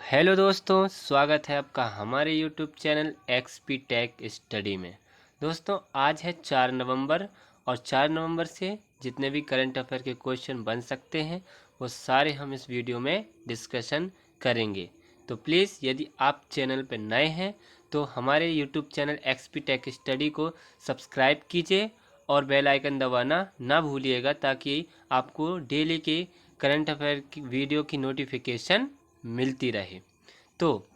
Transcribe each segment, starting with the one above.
Hello दोस्तों, स्वागत है आपका हमारे YouTube channel XP tech study में। दोस्तों आज है 4 नवंबर और 4 नवंबर से जितने भी करंट अफेयर के क्वेश्चन बन सकते हैं वो सारे हम इस वीडियो में डिस्कशन करेंगे। तो प्लीज़ यदि आप चैनल पर नए हैं तो हमारे YouTube channel XP tech study को सब्सक्राइब कीजिए और बेल आइकन दबाना ना भूलिएगा ताकि आपको डेली के करंट अफेयर की वीडियो की नोटिफिकेशन मिलती रहे। तो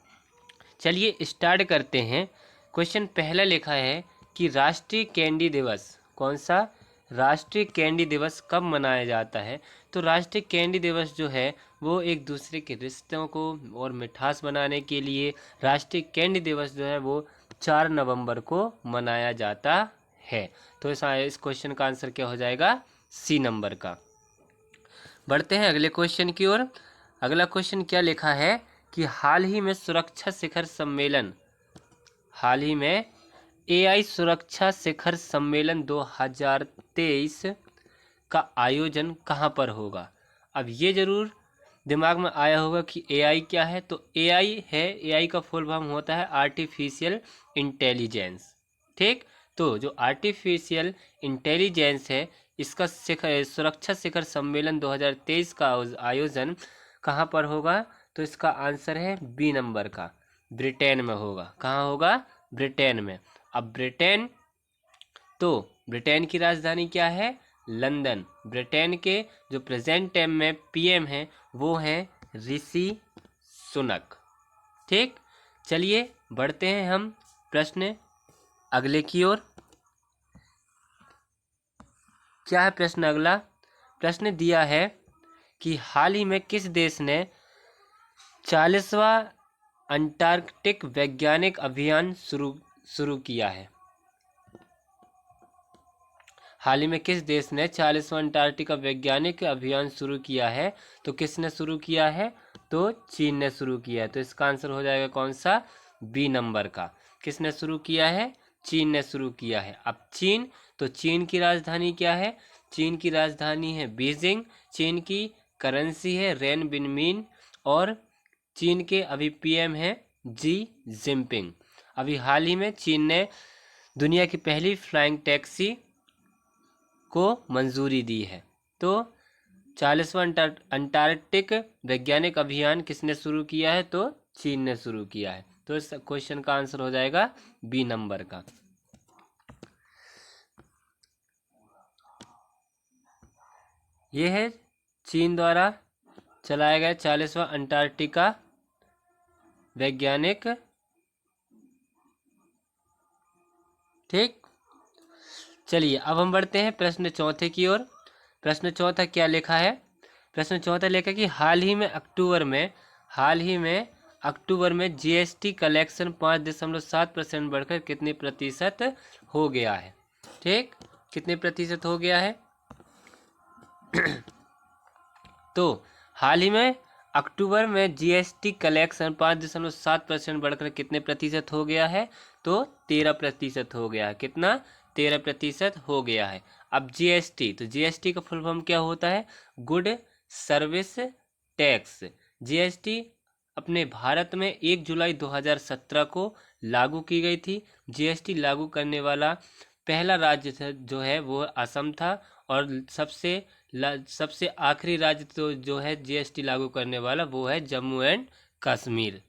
चलिए स्टार्ट करते हैं। क्वेश्चन पहला लिखा है कि राष्ट्रीय कैंडी दिवस कौन सा, राष्ट्रीय कैंडी दिवस कब मनाया जाता है। तो राष्ट्रीय कैंडी दिवस जो है वो एक दूसरे के रिश्तों को और मिठास बनाने के लिए राष्ट्रीय कैंडी दिवस जो है वो 4 नवंबर को मनाया जाता है। तो इस क्वेश्चन का आंसर क्या हो जाएगा, सी नंबर का। बढ़ते हैं अगले क्वेश्चन की ओर। अगला क्वेश्चन क्या लिखा है कि हाल ही में एआई सुरक्षा शिखर सम्मेलन 2023 का आयोजन कहाँ पर होगा। अब ये जरूर दिमाग में आया होगा कि एआई क्या है। तो एआई का फुल फॉर्म होता है आर्टिफिशियल इंटेलिजेंस। ठीक, तो जो आर्टिफिशियल इंटेलिजेंस है इसका सुरक्षा शिखर सम्मेलन 2023 का आयोजन कहाँ पर होगा। तो इसका आंसर है बी नंबर का, ब्रिटेन में होगा। कहाँ होगा, ब्रिटेन में। अब ब्रिटेन की राजधानी क्या है, लंदन। ब्रिटेन के जो प्रेजेंट टाइम में पीएम हैं वो हैं ऋषि सुनक। ठीक, चलिए बढ़ते हैं हम प्रश्न अगले की ओर। क्या है प्रश्न अगला। प्रश्न दिया है कि हाल ही में किस देश ने 40वां अंटार्कटिक वैज्ञानिक अभियान शुरू किया है। हाल ही में किस देश ने 40वां अंटार्कटिक वैज्ञानिक अभियान शुरू किया है। तो किसने शुरू किया है, तो चीन ने शुरू किया है। तो इसका आंसर हो जाएगा कौन सा, बी नंबर का। किसने शुरू किया है, चीन ने शुरू किया है। अब चीन, तो चीन की राजधानी क्या है, चीन की राजधानी है बीजिंग। चीन की करेंसी है रेन बिनमीन और चीन के अभी पीएम हैं जी जिनपिंग। अभी हाल ही में चीन ने दुनिया की पहली फ्लाइंग टैक्सी को मंजूरी दी है। तो 40वां अंटार्कटिक वैज्ञानिक अभियान किसने शुरू किया है, तो चीन ने शुरू किया है। तो इस क्वेश्चन का आंसर हो जाएगा बी नंबर का। यह है चीन द्वारा चलाया गया 40वां अंटार्कटिका वैज्ञानिक। ठीक, चलिए अब हम बढ़ते हैं प्रश्न चौथे की ओर। प्रश्न चौथा क्या लिखा है, प्रश्न चौथा लिखा कि हाल ही में अक्टूबर में जीएसटी कलेक्शन 5.7% बढ़कर कितने प्रतिशत हो गया है। ठीक, कितने प्रतिशत हो गया है। तो हाल ही में अक्टूबर में जीएसटी कलेक्शन 5.7% बढ़कर कितने प्रतिशत हो गया है, तो 13% हो गया है। कितना, 13% हो गया है। अब जीएसटी, तो जीएसटी का फुल फॉर्म क्या होता है, गुड सर्विस टैक्स। जीएसटी अपने भारत में 1 जुलाई 2017 को लागू की गई थी। जीएसटी लागू करने वाला पहला राज्य जो है वो असम था और सबसे आखिरी राज्य तो जो है जीएसटी लागू करने वाला वो है जम्मू एंड कश्मीर।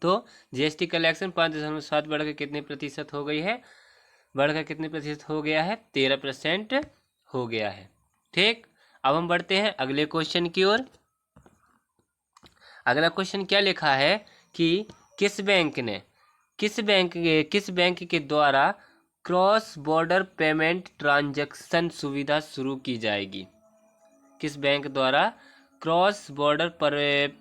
तो जीएसटी कलेक्शन 5.7 बढ़कर कितने प्रतिशत हो गई है, बढ़कर कितने प्रतिशत हो गया है, 13% हो गया है। ठीक, अब हम बढ़ते हैं अगले क्वेश्चन की ओर। अगला क्वेश्चन क्या लिखा है कि किस बैंक के द्वारा क्रॉस बॉर्डर पेमेंट ट्रांजैक्शन सुविधा शुरू की जाएगी। किस बैंक द्वारा क्रॉस बॉर्डर पर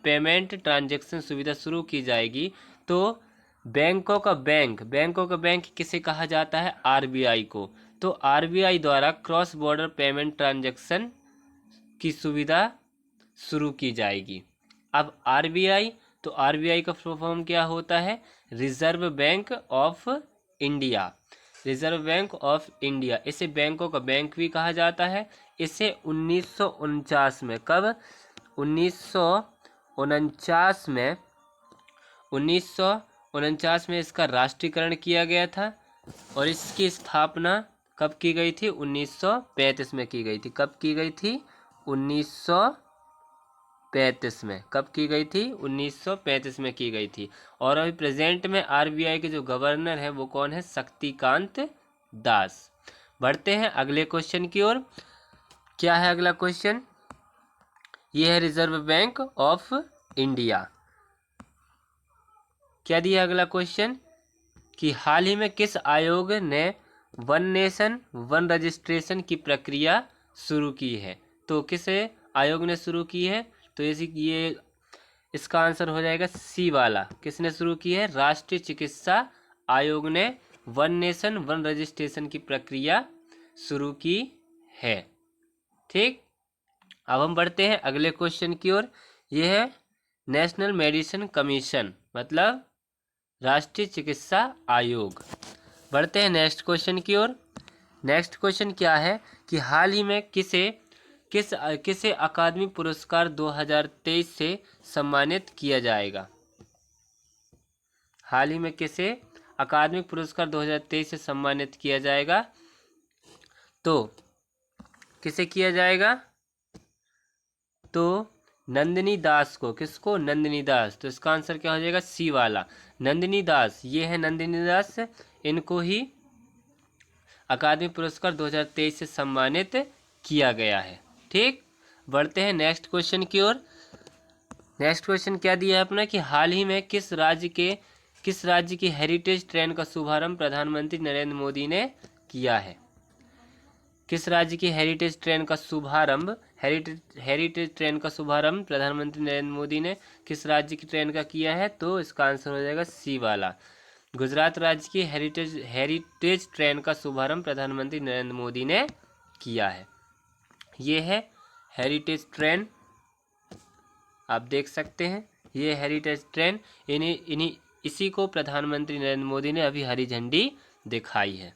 पेमेंट ट्रांजैक्शन सुविधा शुरू की जाएगी। तो बैंकों का बैंक किसे कहा जाता है, आरबीआई को। तो आरबीआई द्वारा क्रॉस बॉर्डर पेमेंट ट्रांजैक्शन की सुविधा शुरू की जाएगी। अब आरबीआई, तो आरबीआई का फुल फॉर्म क्या होता है, reserve bank of India. Reserve bank of India, इसे बैंकों का बैंक भी कहा जाता है। इसे 1949 में, कब, 1949 1949 में इसका राष्ट्रीयकरण किया गया था और इसकी स्थापना कब की गई थी? 1935 में की गई थी। कब की गई थी? 1935 में। कब की गई थी? 1935 में की गई थी। और अभी प्रेजेंट में आरबीआई के जो गवर्नर है वो कौन है? शक्तिकांत दास। बढ़ते हैं अगले क्वेश्चन की ओर। क्या है अगला क्वेश्चन? ये है रिजर्व बैंक ऑफ इंडिया। क्या दिया अगला क्वेश्चन? कि हाल ही में किस आयोग ने वन नेशन वन रजिस्ट्रेशन की प्रक्रिया शुरू की है? तो किस आयोग ने शुरू की है? तो ये इसका आंसर हो जाएगा सी वाला। किसने शुरू की है? राष्ट्रीय चिकित्सा आयोग ने वन नेशन वन रजिस्ट्रेशन की प्रक्रिया शुरू की है। ठीक, अब हम बढ़ते हैं अगले क्वेश्चन की ओर। यह है नेशनल मेडिसिन कमीशन, मतलब राष्ट्रीय चिकित्सा आयोग। बढ़ते हैं नेक्स्ट क्वेश्चन की ओर। नेक्स्ट क्वेश्चन क्या है? कि हाल ही में किसे अकादमी पुरस्कार 2023 से सम्मानित किया जाएगा? हाल ही में किसे अकादमी पुरस्कार 2023 से सम्मानित किया जाएगा? तो किसे किया जाएगा? तो नंदिनी दास को। किसको? नंदिनी दास। तो इसका आंसर क्या हो जाएगा? सी वाला, नंदिनी दास। ये है नंदिनी दास, इनको ही अकादमी पुरस्कार 2023 से सम्मानित किया गया है। ठीक, बढ़ते हैं नेक्स्ट क्वेश्चन की ओर। नेक्स्ट क्वेश्चन क्या दिया है अपना? कि हाल ही में किस राज्य की हेरिटेज ट्रेन का शुभारंभ प्रधानमंत्री नरेंद्र मोदी ने किया है? किस राज्य की हेरिटेज ट्रेन का शुभारंभ प्रधानमंत्री नरेंद्र मोदी ने किस राज्य की ट्रेन का किया है? तो इसका आंसर हो जाएगा सी वाला, गुजरात राज्य की हेरिटेज ट्रेन का शुभारंभ प्रधानमंत्री नरेंद्र मोदी ने किया है। ये है हेरिटेज ट्रेन, आप देख सकते हैं। ये हेरिटेज ट्रेन, इसी को प्रधानमंत्री नरेंद्र मोदी ने अभी हरी झंडी दिखाई है।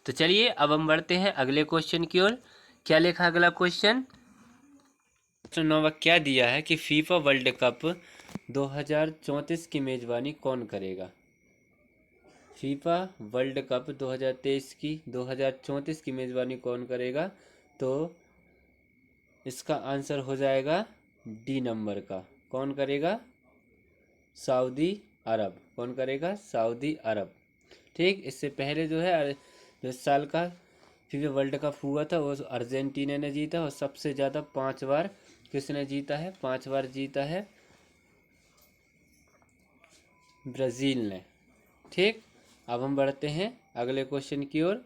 तो चलिए अब हम बढ़ते हैं अगले क्वेश्चन की ओर। क्या लिखा अगला क्वेश्चन? क्या दिया है कि फीफा वर्ल्ड कप 2034 की मेजबानी कौन करेगा? फीफा वर्ल्ड कप 2034 की मेजबानी कौन करेगा? तो इसका आंसर हो जाएगा डी नंबर का। कौन करेगा? सऊदी अरब। कौन करेगा? सऊदी अरब। ठीक, इससे पहले जो है जो इस साल का फीफा वर्ल्ड कप हुआ था वो अर्जेंटीना ने जीता, और सबसे ज़्यादा 5 बार किसने जीता है? 5 बार जीता है ब्राज़ील ने। ठीक, अब हम बढ़ते हैं अगले क्वेश्चन की ओर।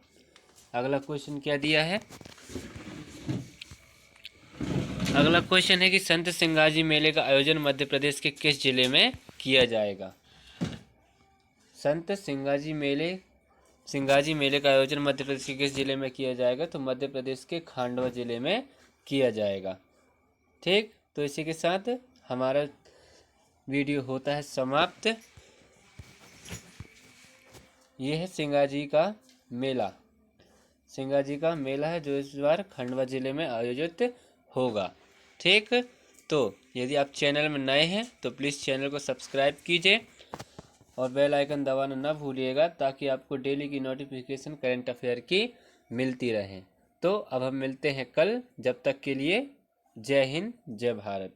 अगला क्वेश्चन क्या दिया है? अगला क्वेश्चन है कि संत सिंगाजी मेले का आयोजन मध्य प्रदेश के किस जिले में किया जाएगा? संत सिंगाजी मेले का आयोजन मध्य प्रदेश के किस जिले में किया जाएगा? तो मध्य प्रदेश के खंडवा जिले में किया जाएगा। ठीक, तो इसी के साथ हमारा वीडियो होता है समाप्त। ये है सिंगाजी का मेला। सिंगाजी का मेला है जो इस बार खंडवा जिले में आयोजित होगा। ठीक, तो यदि आप चैनल में नए हैं तो प्लीज़ चैनल को सब्सक्राइब कीजिए और बेल आइकन दबाना ना भूलिएगा, ताकि आपको डेली की नोटिफिकेशन करंट अफेयर की मिलती रहे। तो अब हम मिलते हैं कल, जब तक के लिए जय हिंद जय भारत।